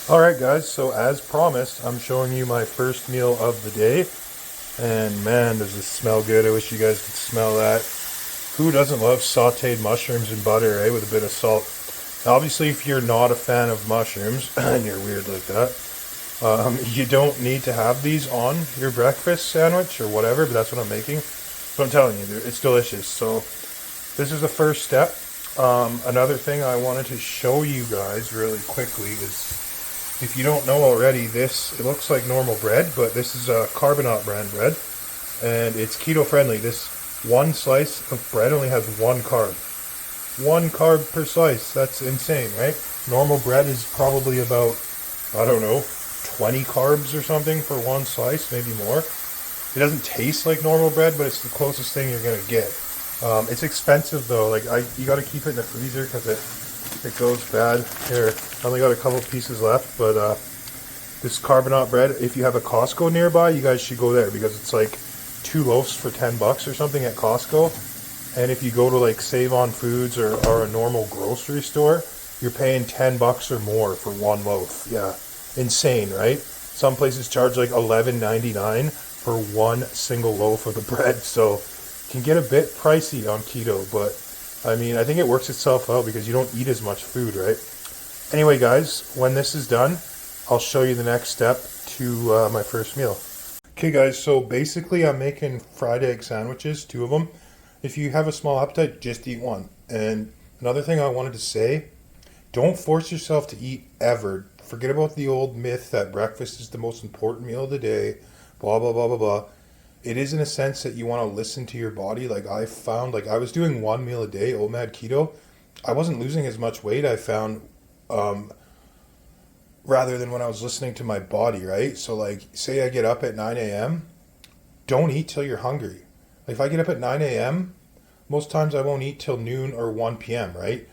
Alright guys, so as promised, I'm showing you my first meal of the day. And man, does this smell good. I wish you guys could smell that. Who doesn't love sauteed mushrooms and butter, eh, with a bit of salt? Now, obviously, if you're not a fan of mushrooms, and you're weird like that, you don't need to have these on your breakfast sandwich or whatever, but that's what I'm making. But I'm telling you, it's delicious. So this is the first step. Another thing I wanted to show you guys really quickly is, if you don't know already, it looks like normal bread, but this is a Carbonate brand bread, and it's keto friendly. This one slice of bread only has one carb. One carb per slice. That's insane, right? Normal bread is probably about, I don't know, 20 carbs or something for one slice, maybe more. It doesn't taste like normal bread, but it's the closest thing you're gonna get. It's expensive though. You got to keep it in the freezer because it goes bad. Here, I only got a couple pieces left, but this Carbonate bread, if you have a Costco nearby, you guys should go there because it's like 2 loaves for $10 or something at Costco. And if you go to like Save on Foods or a normal grocery store, you're paying $10 or more for one loaf. Yeah, insane, right? Some places charge like $11.99 for one single loaf of the bread, so it can get a bit pricey on keto, but I mean, I think it works itself out because you don't eat as much food, right? Anyway, guys, when this is done, I'll show you the next step to my first meal. Okay, guys, so basically I'm making fried egg sandwiches, 2 of them. If you have a small appetite, just eat one. And another thing I wanted to say, don't force yourself to eat ever. Forget about the old myth that breakfast is the most important meal of the day, blah, blah, blah, blah, blah. It is in a sense that you want to listen to your body. Like I found, like I was doing one meal a day, OMAD keto. I wasn't losing as much weight, I found, rather than when I was listening to my body, right? So like, say I get up at 9 a.m., don't eat till you're hungry. Like if I get up at 9 a.m., most times I won't eat till noon or 1 p.m., right?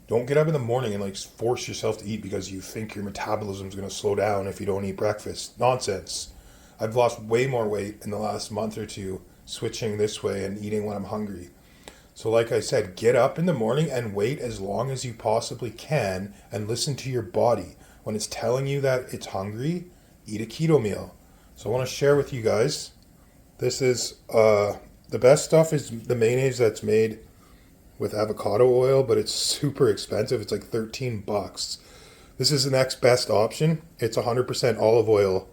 Don't get up in the morning and like force yourself to eat because you think your metabolism is going to slow down if you don't eat breakfast. Nonsense. I've lost way more weight in the last month or two switching this way and eating when I'm hungry. So like I said, get up in the morning and wait as long as you possibly can and listen to your body. When it's telling you that it's hungry, eat a keto meal. So I want to share with you guys, this is, the best stuff is the mayonnaise that's made with avocado oil, but it's super expensive. It's like $13. This is the next best option. It's 100% olive oil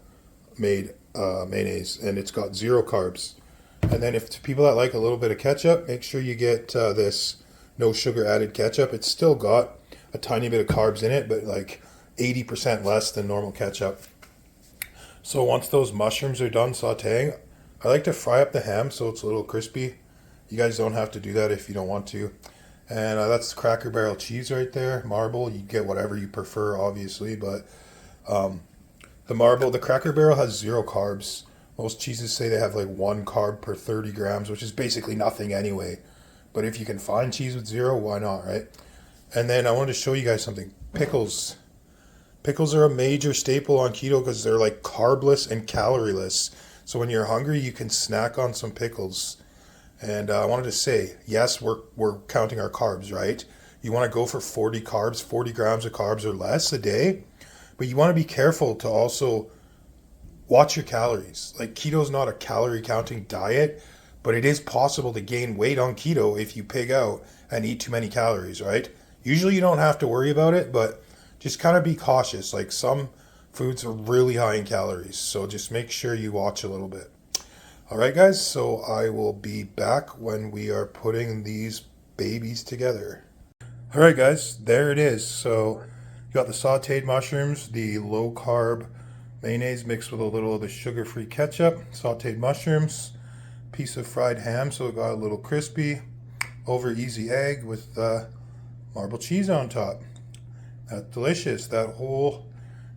made mayonnaise, and it's got 0 carbs. And then if to people that like a little bit of ketchup, make sure you get this no sugar added ketchup. It's still got a tiny bit of carbs in it, but like 80% less than normal ketchup. So once those mushrooms are done sauteing, I like to fry up the ham so it's a little crispy. You guys don't have to do that if you don't want to. And that's Cracker Barrel cheese right there, marble. You get whatever you prefer, obviously, but the Cracker Barrel has 0 carbs. Most cheeses say they have like 1 carb per 30 grams, which is basically nothing anyway. But if you can find cheese with 0, why not, right? And then I wanted to show you guys something. Pickles. Pickles are a major staple on keto because they're like carbless and calorieless. So when you're hungry, you can snack on some pickles. And I wanted to say, yes, we're counting our carbs, right? You want to go for 40 carbs, 40 grams of carbs or less a day. But you want to be careful to also watch your calories. Like keto's not a calorie counting diet, but it is possible to gain weight on keto if you pig out and eat too many calories, right? Usually you don't have to worry about it, but just kind of be cautious. Like some foods are really high in calories, so just make sure you watch a little bit. All right, guys, so I will be back when we are putting these babies together. All right, guys, there it is. So you got the sauteed mushrooms, the low carb mayonnaise mixed with a little of the sugar-free ketchup, sauteed mushrooms, piece of fried ham so it got a little crispy, over easy egg with marble cheese on top. That's delicious. That whole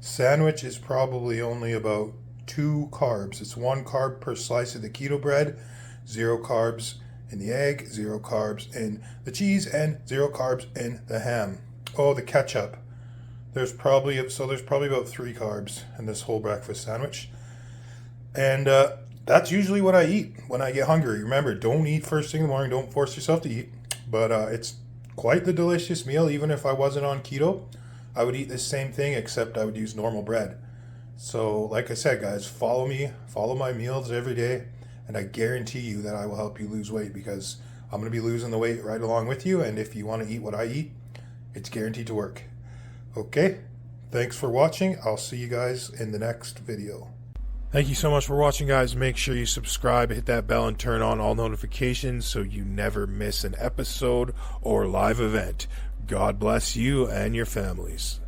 sandwich is probably only about 2 carbs. It's 1 carb per slice of the keto bread, 0 carbs in the egg, 0 carbs in the cheese, and 0 carbs in the ham. Oh, the ketchup. There's probably about 3 carbs in this whole breakfast sandwich. And that's usually what I eat when I get hungry. Remember, don't eat first thing in the morning. Don't force yourself to eat. But it's quite the delicious meal, even if I wasn't on keto. I would eat the same thing except I would use normal bread. So like I said, guys, follow me, follow my meals every day, and I guarantee you that I will help you lose weight, because I'm going to be losing the weight right along with you. And if you want to eat what I eat, it's guaranteed to work. Okay, thanks for watching. I'll see you guys in the next video. Thank you so much for watching, guys. Make sure you subscribe, hit that bell, and turn on all notifications so you never miss an episode or live event. God bless you and your families.